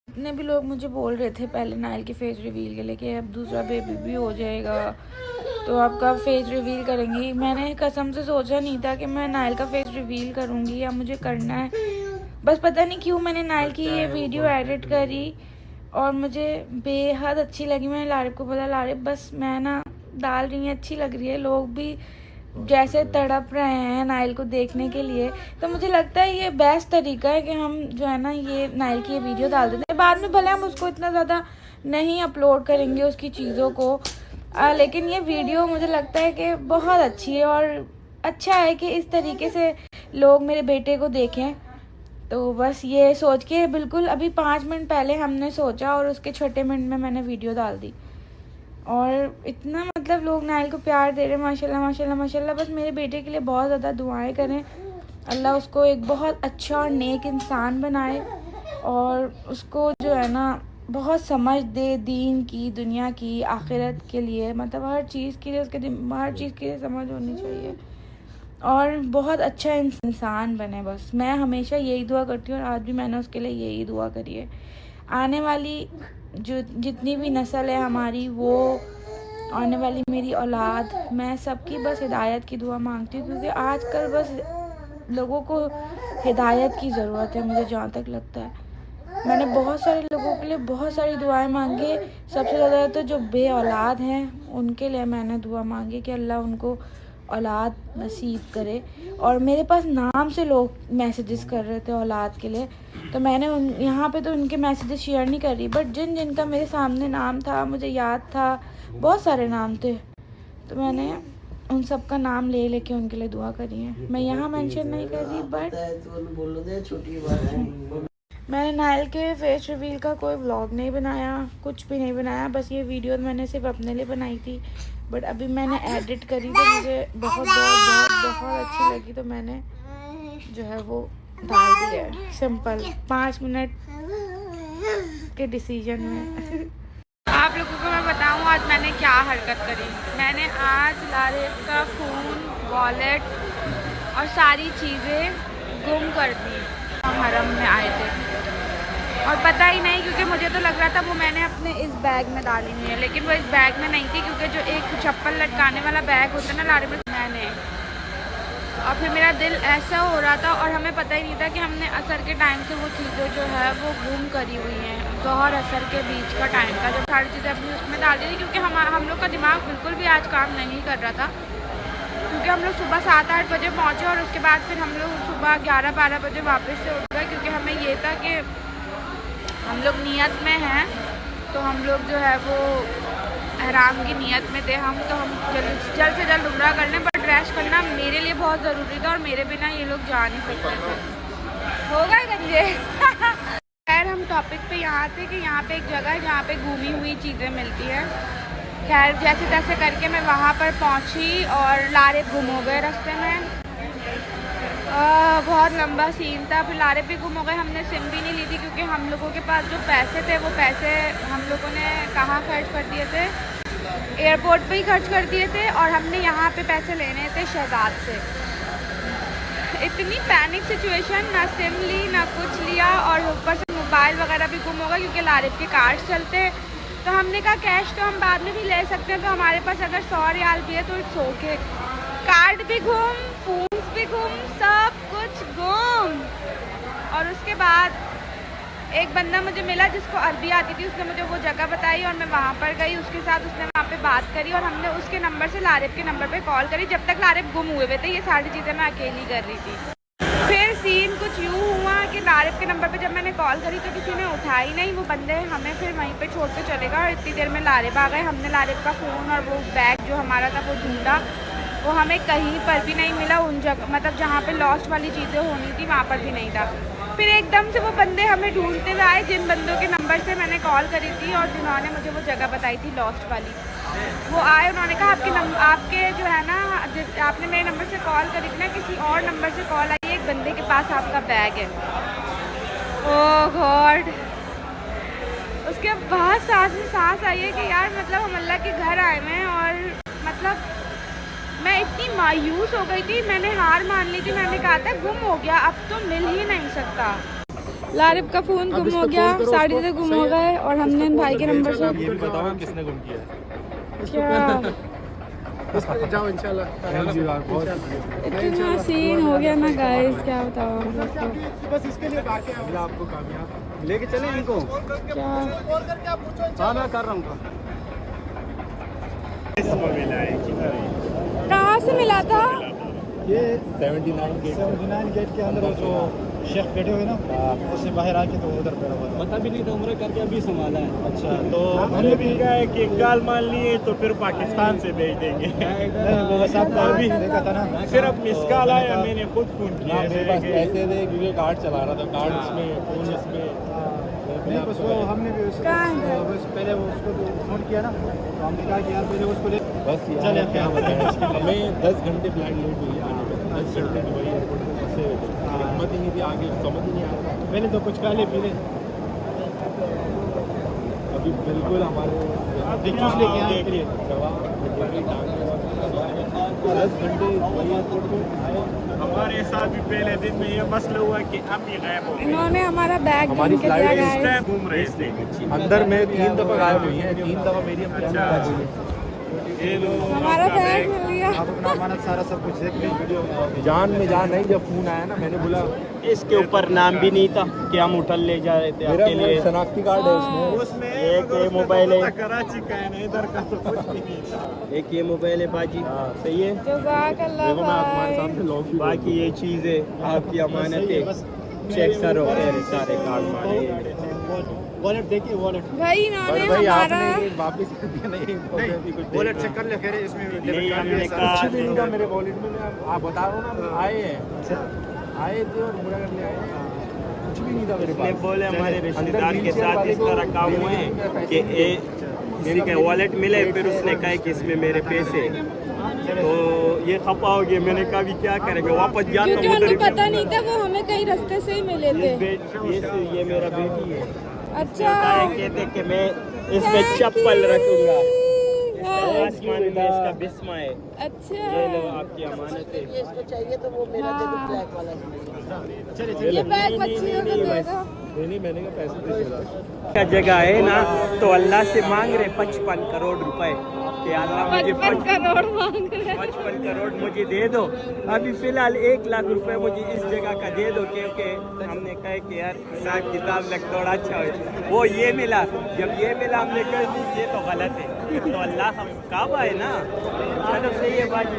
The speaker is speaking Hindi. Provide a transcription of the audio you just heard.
जितने भी लोग मुझे बोल रहे थे पहले नाइल के फेस रिवील के लिए कि अब दूसरा बेबी भी हो जाएगा तो आप कब फेस रिवील करेंगी, मैंने कसम से सोचा नहीं था कि मैं नाइल का फेस रिवील करूँगी या मुझे करना है। बस पता नहीं क्यों मैंने नाइल की ये वीडियो एडिट करी और मुझे बेहद अच्छी लगी। मैंने लारिब को बोला, लारिब बस मैं ना डाल रही हूँ, अच्छी लग रही है, लोग भी जैसे तड़प रहे हैं नाइल को देखने के लिए, तो मुझे लगता है ये बेस्ट तरीका है कि हम जो है ना ये नाइल की ये वीडियो डाल देते हैं। बाद में भले हम उसको इतना ज़्यादा नहीं अपलोड करेंगे उसकी चीज़ों को, लेकिन ये वीडियो मुझे लगता है कि बहुत अच्छी है और अच्छा है कि इस तरीके से लोग मेरे बेटे को देखें। तो बस ये सोच के बिल्कुल अभी 5 मिनट पहले हमने सोचा और उसके छोटे मिनट में मैंने वीडियो डाल दी और इतना मतलब लोग नाइल को प्यार दे रहे हैं, माशाल्लाह माशाल्लाह माशाल्लाह। बस मेरे बेटे के लिए बहुत ज़्यादा दुआएं करें, अल्लाह उसको एक बहुत अच्छा और नेक इंसान बनाए और उसको जो है ना बहुत समझ दे दीन की, दुनिया की, आखिरत के लिए, मतलब हर चीज़ के लिए उसके हर चीज़ के लिए समझ होनी चाहिए और बहुत अच्छा इंसान बने। बस मैं हमेशा यही दुआ करती हूँ और आज भी मैंने उसके लिए यही दुआ करी है। आने वाली जो जितनी भी नस्ल है हमारी, वो आने वाली मेरी औलाद, मैं सबकी बस हिदायत की दुआ मांगती हूँ क्योंकि आजकल बस लोगों को हिदायत की ज़रूरत है। मुझे जहाँ तक लगता है मैंने बहुत सारे लोगों के लिए बहुत सारी दुआएं मांगी, सबसे ज़्यादा तो जो बे औलाद हैं उनके लिए मैंने दुआ मांगी कि अल्लाह उनको औलाद नसीब करे। और मेरे पास नाम से लोग मैसेजेस कर रहे थे औलाद के लिए, तो मैंने यहाँ पे तो उनके मैसेजेस शेयर नहीं कर रही, बट जिनका मेरे सामने नाम था, मुझे याद था, बहुत सारे नाम थे, तो मैंने उन सब का नाम ले लेके उनके लिए दुआ करी है। मैं यहाँ मेंशन नहीं कर रही, बट मैंने नाइल के फेस रिवील का कोई व्लॉग नहीं बनाया, कुछ भी नहीं बनाया, बस ये वीडियो मैंने सिर्फ अपने लिए बनाई थी, बट अभी मैंने एडिट करी तो मुझे बहुत बहुत बहुत बहुत अच्छी लगी, तो मैंने जो है वो डाल दी है सिंपल 5 मिनट के डिसीजन में। आप लोगों को मैं बताऊं आज मैंने क्या हरकत करी। मैंने आज लारिब का फ़ोन, वॉलेट और सारी चीज़ें गुम कर दी। हम हरम में आए थे और पता ही नहीं, क्योंकि मुझे तो लग रहा था वो मैंने अपने इस बैग में डाली हुई है, लेकिन वो इस बैग में नहीं थी, क्योंकि जो एक चप्पल लटकाने वाला बैग होता है ना लारिब में, मैंने, और फिर मेरा दिल ऐसा हो रहा था और हमें पता ही नहीं था कि हमने असर के टाइम से वो चीज़ें जो है वो गुम करी हुई हैं। ज़ोहर असर के बीच का टाइम था जब सारी चीज़ें अपनी उसमें डाल दी थी, क्योंकि हम लोग का दिमाग बिल्कुल भी आज काम नहीं कर रहा था, क्योंकि हम लोग सुबह 7-8 बजे पहुँचे और उसके बाद फिर हम लोग सुबह 11-12 बजे वापस से उठ गए, क्योंकि हमें ये था कि हम लोग नियत में हैं, तो हम लोग जो है वो एहराम की नियत में थे हम, तो हम जल्द से जल्द उम्रा कर लें, बट रैश करना मेरे लिए बहुत ज़रूरी था और मेरे बिना ये लोग जा नहीं सकते थे। हो गए गंजे। खैर हम टॉपिक पे यहाँ थे कि यहाँ पे एक जगह है जहाँ पे घूमी हुई चीज़ें मिलती हैं। खैर जैसे तैसे करके मैं वहाँ पर पहुँची और लारिब गुम हो गए रास्ते में। बहुत लंबा सीन था, फिर लारिब भी गुम हो गए। हमने सिम भी नहीं ली थी क्योंकि हम लोगों के पास जो पैसे थे वो पैसे हम लोगों ने कहाँ खर्च कर दिए थे, एयरपोर्ट पे ही खर्च कर दिए थे, और हमने यहाँ पे पैसे लेने थे शहजाद से। इतनी पैनिक सिचुएशन, ना सिम ली ना कुछ लिया, और ऊपर से मोबाइल वगैरह भी गुम होगा क्योंकि लारिब के कार्ड चलते। तो हमने कहा कैश तो हम बाद में भी ले सकते हैं, तो हमारे पास अगर 100 रियाल भी है तो इट्स ओके। कार्ड भी गुम, फोन भी गुम, सब कुछ गुम। और उसके बाद एक बंदा मुझे मिला जिसको अरबी आती थी, उसने मुझे वो जगह बताई और मैं वहाँ पर गई उसके साथ। उसने वहाँ पे बात करी और हमने उसके नंबर से लारिब के नंबर पे कॉल करी। जब तक लारिब गुम हुए हुए थे ये सारी चीज़ें मैं अकेली कर रही थी। फिर सीन कुछ यूँ हुआ कि लारिब के नंबर पे जब मैंने कॉल करी तो किसी ने उठाई नहीं। वो बंदे हमें फिर वहीं पे छोड़ के चले गए और इतनी देर में लारिब आ गए। हमने लारिब का फ़ोन और वो बैग जो हमारा था वो ढूंढा, वो हमें कहीं पर भी नहीं मिला। उन जगह मतलब जहाँ पे लॉस्ट वाली चीज़ें होनी थी वहाँ पर भी नहीं था। फिर एकदम से वो बंदे हमें ढूंढते हुए आए जिन बंदों के नंबर से मैंने कॉल करी थी और जिन्होंने मुझे वो जगह बताई थी लॉस्ट वाली। वो आए, उन्होंने कहा आपके जो है ना, आपने मेरे नंबर से कॉल करी थी ना, किसी और नंबर से कॉल आई, एक बंदे के पास आपका बैग है। ओह गॉड। उसके बाद सांस में सांस आई है कि यार मतलब हम अल्लाह के घर आए हुए हैं। और मतलब मैं इतनी मायूस हो गई थी, मैंने हार मान ली थी। मैंने कहा था गुम हो गया, अब तो मिल ही नहीं सकता। लारिफ का फोन गुम हो गया, साड़ी से गुम हो गए और हमने भाई के नंबर से ये भी बताओ किसने गुम किया क्या जाओ इंशाल्लाह। इतना सीन हो गया ना गाइस, क्या बताओ आपको। बस इसके लिए बाकी आपको कामयाब लेके चले इनको। क्या हाँ मैं कर रहा हूँ। कहाँ से मिला था? ये 79 गेट के अंदर जो शेख बैठे हुए ना, उससे बाहर आके तो उधर बैठा हुआ था। पता भी नहीं था, उम्र करके अभी संभाला है। अच्छा तो हमने भी कहा है कि गाल मान लिए तो फिर पाकिस्तान से भेज देंगे। नहीं वो बस आपको अभी देखा था ना, सिर्फ मिस कॉल आया, मैंने खुद फोन किया। मेरे पास पैसे थे क्योंकि कार्ड चला रहा था, कार्ड इसमें फोन इसमें नहीं, बस वो हमने भी बस पहले वो उसको फोन किया ना, तो हमने कहा कि यार पहले उसको ले बस चले क्या बताएं। हमें 10 घंटे फ्लाइट लेट हुई आने में, 10 घंटे दुबई एयरपोर्ट में फंसे हुए थे, हिम्मत ही नहीं थी आगे, समझ ही नहीं आ रहा। पहले तो कुछ खा ले पी ले, अभी बिल्कुल हमारे जूस लेके आए के लिए दवा 10 घंटे दुबई एयरपोर्ट में आए। हमारे साथ भी पहले दिन में ये मसला हुआ कि अब ये गायब हो गए। इन्होंने हमारा बैग हमारी ढूंढ के दिया फ्लाइट इस गाइस। टाइम घूम रहे थे अंदर में 3 दफ़ा गायब हुई है, 3 दफ़ा मेरी हमारा बैग मिल गया। आप अपना अमानत सारा सब कुछ देख लें। जान में जान नहीं, जब फोन आया ना मैंने बोला इसके ऊपर नाम भी नहीं था कि हम उठल ले जा रहे थे आपके लिए। शनाख्ती कार्ड है उसमें एक ये मोबाइल है, कराची का है ना, इधर का तो कुछ भी नहीं था। एक ये मोबाइल है बाजी, सही है। जज़ाकल्लाह देखो मैं तुम्हारे भाई। सामने लॉक भी बाकी ये चीज़ है आपकी अमानत है, चेक करो मेरे सारे कार्ड मारे। वॉलेट देखिए, वॉलेट भाई इन्होंने भाई हमारा आपने वापस कर दिया नहीं, वॉलेट चेक कर ले फिर इसमें नहीं हमने कुछ कहा भी नहीं था मेरे वॉलेट में। आप बता रहा हूँ ना, आए हैं आए थे और पूरा करने आए हैं, कुछ भी नहीं था मेरे इसने पास। बोले हमारे अंदर रिश्तेदार के व्हीलचेयर साथ वाले इस को तरह काम हुए हैं कि किसी के वॉलेट मिले, फिर उसने कहा कि इसमें मेरे पैसे, तो ये खपा हो गया। मैंने कहा भी क्या करेंगे, वापस जाता क्योंकि हूँ उनको पता नहीं था, वो हमें कई रास्ते से ही मिले थे। ये मेरा बेटी है। अच्छा कहते कि मैं इसमें चप्पल रखूंगा, आसमान में इसका बिस्मा है। अच्छा ये लो आपकी अमानत है। इसको चाहिए तो वो मेरा दे दो, ब्लैक वाला। ये बैग बच्चियों को दे दो। नहीं मैंने कहा पैसे दे दो। का जगह है ना, तो अल्लाह से मांग रहे 55 करोड़ रुपए कि अल्लाह मुझे 55 करोड़ मांग रहे। 55 करोड़ मुझे दे दो। अभी फिलहाल 1 लाख रुपए मुझे इस जगह का दे दो, क्योंकि हमने कहा कि यार हिसाब किताब लग थोड़ा अच्छा हो। वो ये मिला, जब ये मिला हमने कहा ये तो गलत है, तो अल्लाह हम काबा है ना। चलो सही है बाजी।